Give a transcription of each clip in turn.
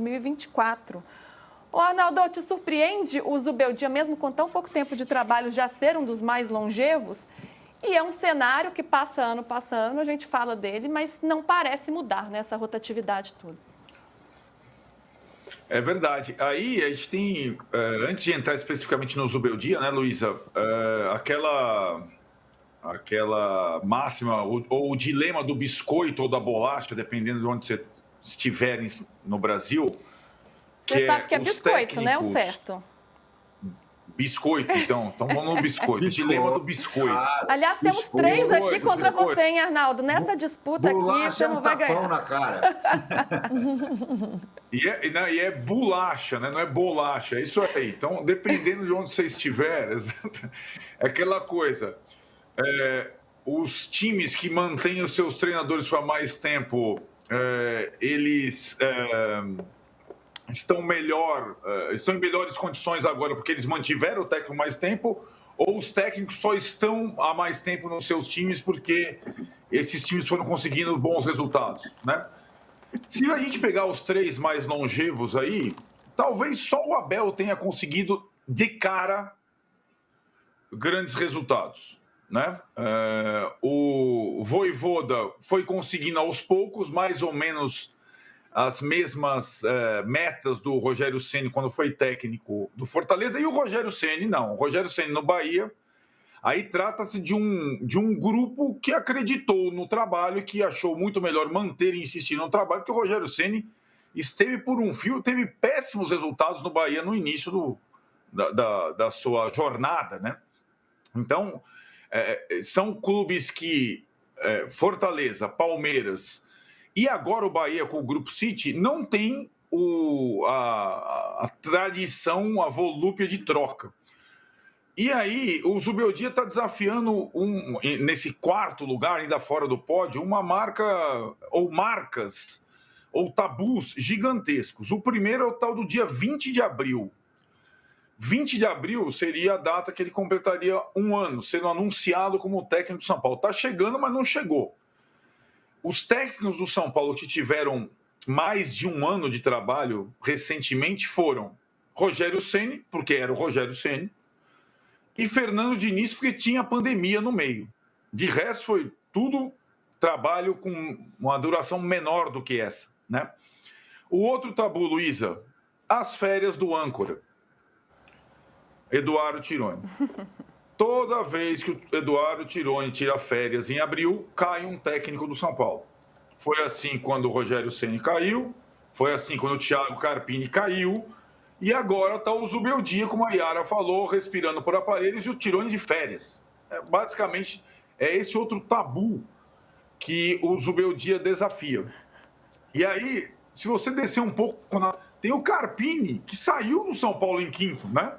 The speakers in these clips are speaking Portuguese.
2024. Ô, Arnaldo, te surpreende o Zubeldia, mesmo com tão pouco tempo de trabalho, já ser um dos mais longevos? E é um cenário que passa ano, a gente fala dele, mas não parece mudar nessa rotatividade toda. É verdade. Aí a gente tem, antes de entrar especificamente no Zubeldia, né, Luísa, aquela máxima, ou o dilema do biscoito ou da bolacha, dependendo de onde você estiver no Brasil. Você sabe que é biscoito, né? O certo. Biscoito, então vamos no biscoito. O dilema do biscoito. Aliás, temos três aqui contra você, hein, Arnaldo? Nessa disputa aqui, você não vai ganhar. Na cara. E é bolacha, né? Não é bolacha, é isso aí. Então, dependendo de onde você estiver, é aquela coisa. Os times que mantêm os seus treinadores para mais tempo, eles estão em melhores condições agora porque eles mantiveram o técnico mais tempo, ou os técnicos só estão há mais tempo nos seus times porque esses times foram conseguindo bons resultados, né? Se a gente pegar os três mais longevos aí, talvez só o Abel tenha conseguido de cara grandes resultados, né? O Vojvoda foi conseguindo aos poucos, mais ou menos as mesmas metas do Rogério Ceni quando foi técnico do Fortaleza, e o Rogério Ceni não. O Rogério Ceni no Bahia, aí trata-se de um grupo que acreditou no trabalho e que achou muito melhor manter e insistir no trabalho, porque o Rogério Ceni esteve por um fio, teve péssimos resultados no Bahia no início da sua jornada, né? Então, são clubes que Fortaleza, Palmeiras e agora o Bahia com o Grupo City não tem a tradição, a volúpia de troca. E aí, o Zubeldia está desafiando, nesse quarto lugar, ainda fora do pódio, uma marca, ou marcas, ou tabus gigantescos. O primeiro é o tal do dia 20 de abril. 20 de abril seria a data que ele completaria um ano, sendo anunciado como técnico do São Paulo. Está chegando, mas não chegou. Os técnicos do São Paulo que tiveram mais de um ano de trabalho recentemente foram Rogério Ceni, porque era o Rogério Ceni, e Fernando Diniz, porque tinha pandemia no meio. De resto, foi tudo trabalho com uma duração menor do que essa, né? O outro tabu, Luísa, as férias do âncora, Eduardo Tironi. Toda vez que o Eduardo Tironi tira férias em abril, cai um técnico do São Paulo. Foi assim quando o Rogério Ceni caiu, foi assim quando o Thiago Carpini caiu, e agora está o Zubeldia, como a Yara falou, respirando por aparelhos, e o Tironi de férias. Basicamente, é esse outro tabu que o Zubeldia desafia. E aí, se você descer um pouco, tem o Carpini, que saiu do São Paulo em quinto, né?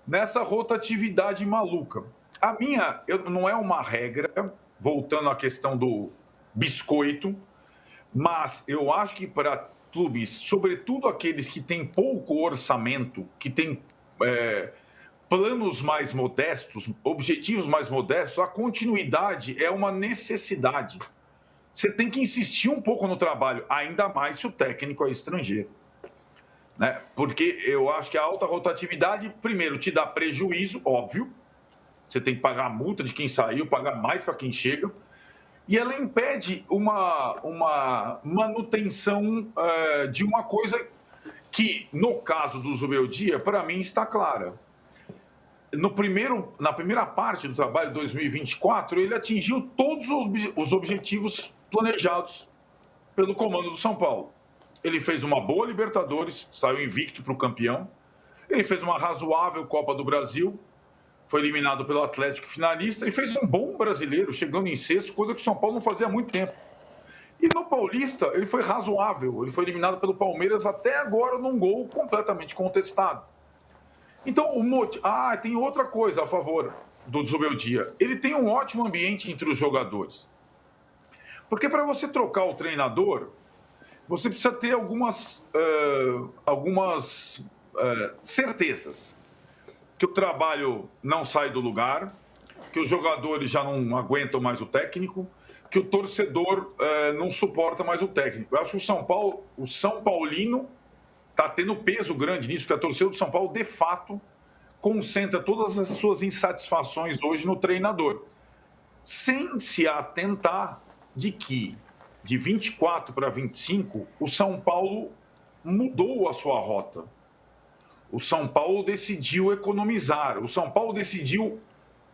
Nessa rotatividade maluca. A minha não é uma regra, voltando à questão do biscoito, mas eu acho que para clubes, sobretudo aqueles que têm pouco orçamento, que têm planos mais modestos, objetivos mais modestos, a continuidade é uma necessidade. Você tem que insistir um pouco no trabalho, ainda mais se o técnico é estrangeiro. Né? Porque eu acho que a alta rotatividade, primeiro, te dá prejuízo, óbvio. Você tem que pagar a multa de quem saiu, pagar mais para quem chega. E ela impede uma manutenção de uma coisa que, no caso do Zubeldia, para mim está clara. Na primeira parte do trabalho de 2024, ele atingiu todos os objetivos planejados pelo comando do São Paulo. Ele fez uma boa Libertadores, saiu invicto para o campeão. Ele fez uma razoável Copa do Brasil, foi eliminado pelo Atlético finalista, e fez um bom brasileiro, chegando em sexto, coisa que o São Paulo não fazia há muito tempo. E no Paulista, ele foi razoável, ele foi eliminado pelo Palmeiras até agora num gol completamente contestado. Então, tem outra coisa a favor do Zubeldia. Ele tem um ótimo ambiente entre os jogadores. Porque para você trocar o treinador, você precisa ter algumas certezas. Que o trabalho não sai do lugar, que os jogadores já não aguentam mais o técnico, que o torcedor não suporta mais o técnico. Eu acho que o São Paulino está tendo peso grande nisso, porque a torcida do São Paulo, de fato, concentra todas as suas insatisfações hoje no treinador, sem se atentar de que, de 24 para 25, o São Paulo mudou a sua rota. O São Paulo decidiu economizar. O São Paulo decidiu,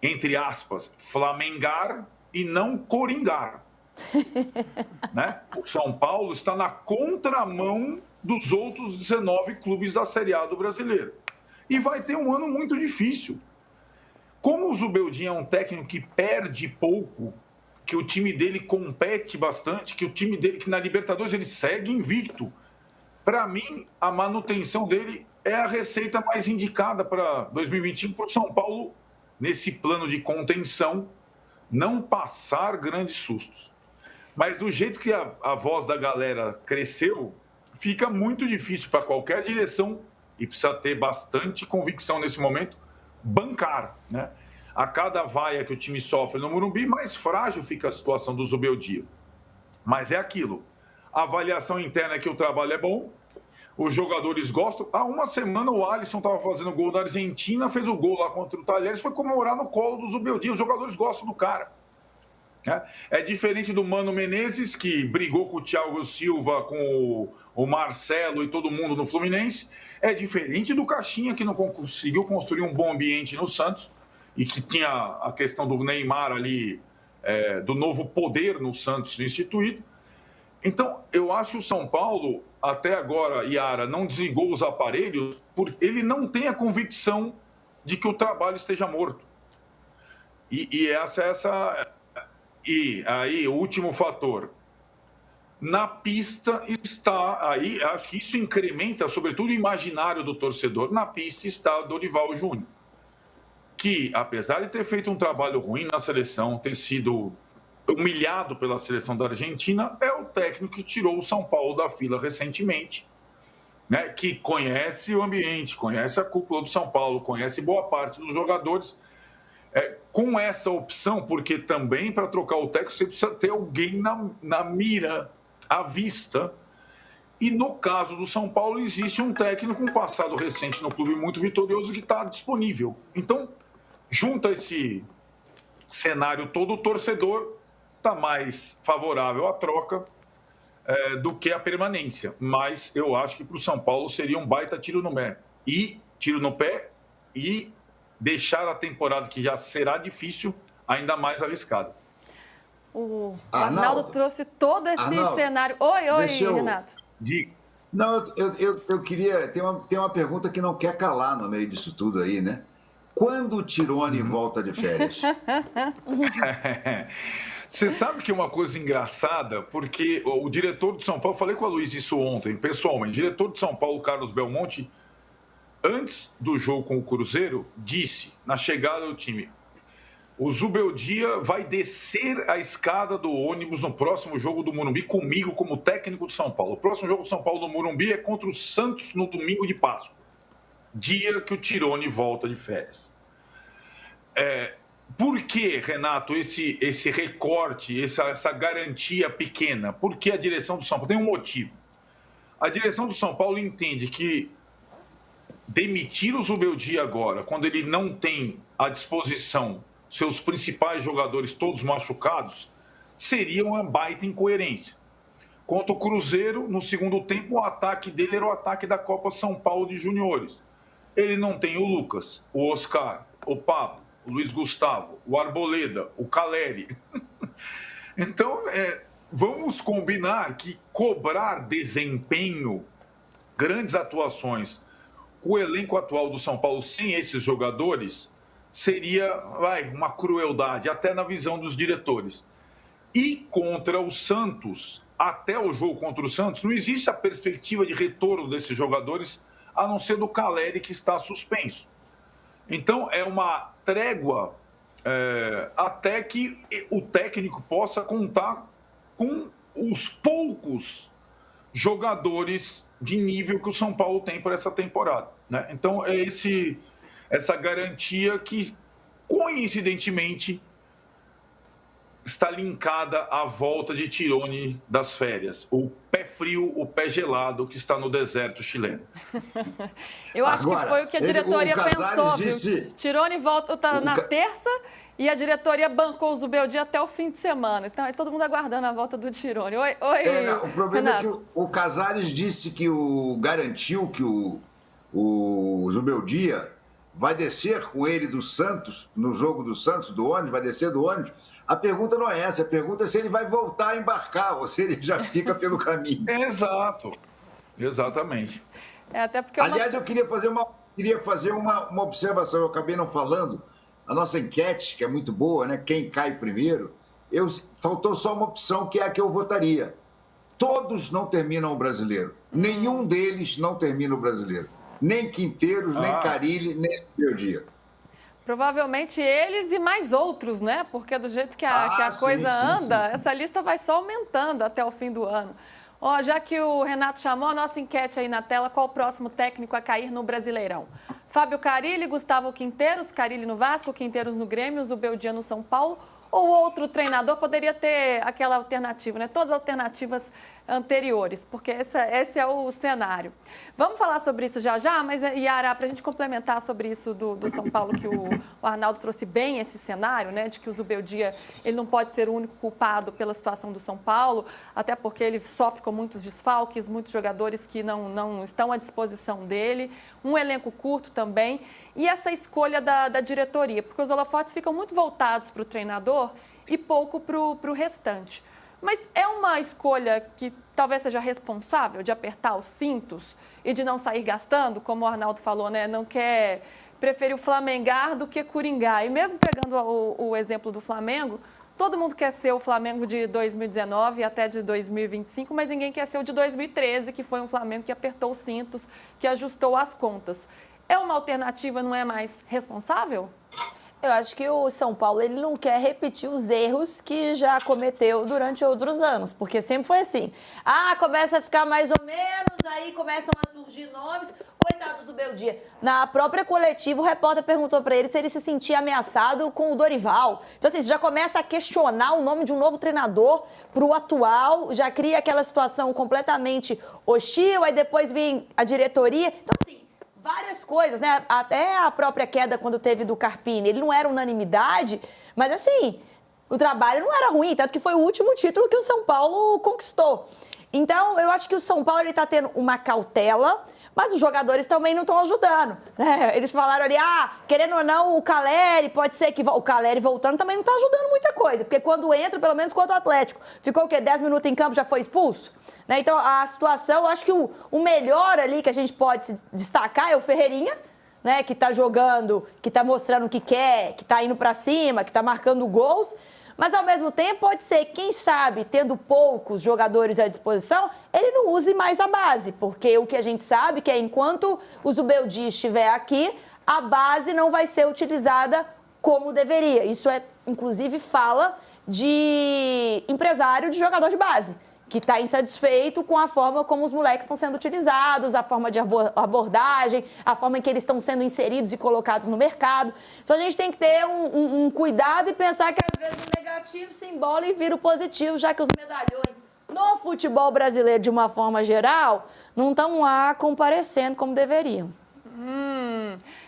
entre aspas, flamengar e não coringar. Né? O São Paulo está na contramão dos outros 19 clubes da Série A do Brasileiro. E vai ter um ano muito difícil. Como o Zubeldia é um técnico que perde pouco, que o time dele compete bastante, que o time dele, que na Libertadores ele segue invicto, para mim, a manutenção dele é a receita mais indicada para 2025 para o São Paulo, nesse plano de contenção, não passar grandes sustos. Mas do jeito que a voz da galera cresceu, fica muito difícil para qualquer direção, e precisa ter bastante convicção nesse momento, bancar, né? A cada vaia que o time sofre no Morumbi, mais frágil fica a situação do Zubeldia. Mas é aquilo. A avaliação interna é que o trabalho é bom, os jogadores gostam. Há uma semana o Alisson estava fazendo gol da Argentina, fez o gol lá contra o Talheres, foi comemorar no colo do Zubeldia. Os jogadores gostam do cara. É diferente do Mano Menezes, que brigou com o Thiago Silva, com o Marcelo e todo mundo no Fluminense. É diferente do Caixinha, que não conseguiu construir um bom ambiente no Santos e que tinha a questão do Neymar ali, do novo poder no Santos instituído. Então, eu acho que o São Paulo, até agora, Iara, não desligou os aparelhos porque ele não tem a convicção de que o trabalho esteja morto. E aí, o último fator. Na pista está, aí acho que isso incrementa, sobretudo, o imaginário do torcedor. Na pista está o Dorival Júnior, que, apesar de ter feito um trabalho ruim na seleção, ter sido humilhado pela seleção da Argentina, é o técnico que tirou o São Paulo da fila recentemente, né? Que conhece o ambiente, conhece a cúpula do São Paulo, conhece boa parte dos jogadores. Com essa opção, porque também para trocar o técnico você precisa ter alguém na mira, à vista. E no caso do São Paulo, existe um técnico com um passado recente no clube muito vitorioso que está disponível. Então, junta esse cenário todo, o torcedor está mais favorável à troca do que à permanência. Mas eu acho que para o São Paulo seria um baita tiro no pé e deixar a temporada, que já será difícil, ainda mais arriscada. O Arnaldo trouxe todo esse cenário. Oi, Renato. Diga. Não, eu queria... Tem uma pergunta que não quer calar no meio disso tudo aí, né? Quando o Tirone volta de férias? Você sabe que é uma coisa engraçada, porque o diretor de São Paulo, falei com a Luiz isso ontem, pessoalmente, o diretor de São Paulo, Carlos Belmonte, antes do jogo com o Cruzeiro, disse, na chegada do time, o Zubeldia vai descer a escada do ônibus no próximo jogo do Morumbi comigo como técnico de São Paulo. O próximo jogo do São Paulo no Morumbi é contra o Santos no domingo de Páscoa, dia que o Tirone volta de férias. Por que, Renato, esse recorte, essa garantia pequena? Por que a direção do São Paulo? Tem um motivo. A direção do São Paulo entende que demitir o Zubeldia agora, quando ele não tem à disposição seus principais jogadores todos machucados, seria uma baita incoerência. Contra o Cruzeiro, no segundo tempo, o ataque dele era o ataque da Copa São Paulo de Juniores. Ele não tem o Lucas, o Oscar, o Pablo, o Luiz Gustavo, o Arboleda, o Caleri. Então, vamos combinar que cobrar desempenho, grandes atuações, com o elenco atual do São Paulo sem esses jogadores, seria uma crueldade, até na visão dos diretores. E contra o Santos, até o jogo contra o Santos, não existe a perspectiva de retorno desses jogadores, a não ser do Caleri, que está suspenso. Então, é uma trégua até que o técnico possa contar com os poucos jogadores de nível que o São Paulo tem para essa temporada, né? Então, é essa garantia que, coincidentemente, está linkada à volta de Tirone das férias. O pé pé frio, o pé gelado que está no deserto chileno. Eu acho Agora, que foi o que a diretoria o Casares pensou, disse- viu? Tirone volta na terça e a diretoria bancou o Zubeldia até o fim de semana. Então, é todo mundo aguardando a volta do Tirone. Oi, Não, o problema Renato. é que o Casares disse que garantiu que o Zubeldia vai descer com ele do Santos, no jogo do Santos, do ônibus, vai descer do ônibus. A pergunta não é essa, a pergunta é se ele vai voltar a embarcar ou se ele já fica pelo caminho. Exato. Exatamente. Até porque é uma... Aliás, eu queria fazer uma observação, eu acabei não falando. A nossa enquete, que é muito boa, né? Quem cai primeiro, faltou só uma opção, que é a que eu votaria. Todos não terminam o brasileiro. Nenhum deles não termina o brasileiro. Nem Quinteiros, nem Carille, nem Zubeldia. Provavelmente eles e mais outros, né? Porque do jeito que a coisa anda, essa lista vai só aumentando até o fim do ano. Ó, já que o Renato chamou, a nossa enquete aí na tela, qual o próximo técnico a cair no Brasileirão? Fábio Carille, Gustavo Quinteiros, Carille no Vasco, Quinteiros no Grêmio, Zubeldia no São Paulo, ou outro treinador poderia ter aquela alternativa, né? Todas as alternativas anteriores, porque esse é o cenário. Vamos falar sobre isso já, mas, Yara, para a gente complementar sobre isso do São Paulo, que o Arnaldo trouxe bem esse cenário, né? De que o Zubeldia, ele não pode ser o único culpado pela situação do São Paulo, até porque ele sofre com muitos desfalques, muitos jogadores que não estão à disposição dele, um elenco curto também, e essa escolha da diretoria, porque os holofotes ficam muito voltados para o treinador e pouco para o restante. Mas é uma escolha que talvez seja responsável de apertar os cintos e de não sair gastando, como o Arnaldo falou, né? Não quer, prefere o flamengar do que coringar. E mesmo pegando o exemplo do Flamengo, todo mundo quer ser o Flamengo de 2019 até de 2025, mas ninguém quer ser o de 2013, que foi um Flamengo que apertou os cintos, que ajustou as contas. É uma alternativa, não é mais responsável? Eu acho que o São Paulo ele não quer repetir os erros que já cometeu durante outros anos, porque sempre foi assim. Começa a ficar mais ou menos, aí começam a surgir nomes. Coitado do Zubeldia. Na própria coletiva, o repórter perguntou para ele se ele se sentia ameaçado com o Dorival. Então, assim, já começa a questionar o nome de um novo treinador para o atual, já cria aquela situação completamente hostil, aí depois vem a diretoria. Então, assim, várias coisas, né? Até a própria queda quando teve do Carpini, ele não era unanimidade, mas assim, o trabalho não era ruim, tanto que foi o último título que o São Paulo conquistou. Então, eu acho que o São Paulo está tendo uma cautela, mas os jogadores também não estão ajudando, né? Eles falaram ali, querendo ou não, o Caleri, pode ser que o Caleri voltando também não está ajudando muita coisa, porque quando entra, pelo menos contra o Atlético, ficou o quê? 10 minutos em campo, já foi expulso? Né? Então, a situação, eu acho que o melhor ali que a gente pode destacar é o Ferreirinha, né? Que está jogando, que está mostrando o que quer, que está indo para cima, que está marcando gols. Mas, ao mesmo tempo, pode ser, quem sabe, tendo poucos jogadores à disposição, ele não use mais a base. Porque o que a gente sabe que é, enquanto o Zubeldia estiver aqui, a base não vai ser utilizada como deveria. Isso é, inclusive, fala de empresário de jogador de base, que está insatisfeito com a forma como os moleques estão sendo utilizados, a forma de abordagem, a forma em que eles estão sendo inseridos e colocados no mercado. Então, a gente tem que ter um cuidado e pensar que, às vezes, o negativo se embola e vira o positivo, já que os medalhões no futebol brasileiro, de uma forma geral, não estão lá comparecendo como deveriam.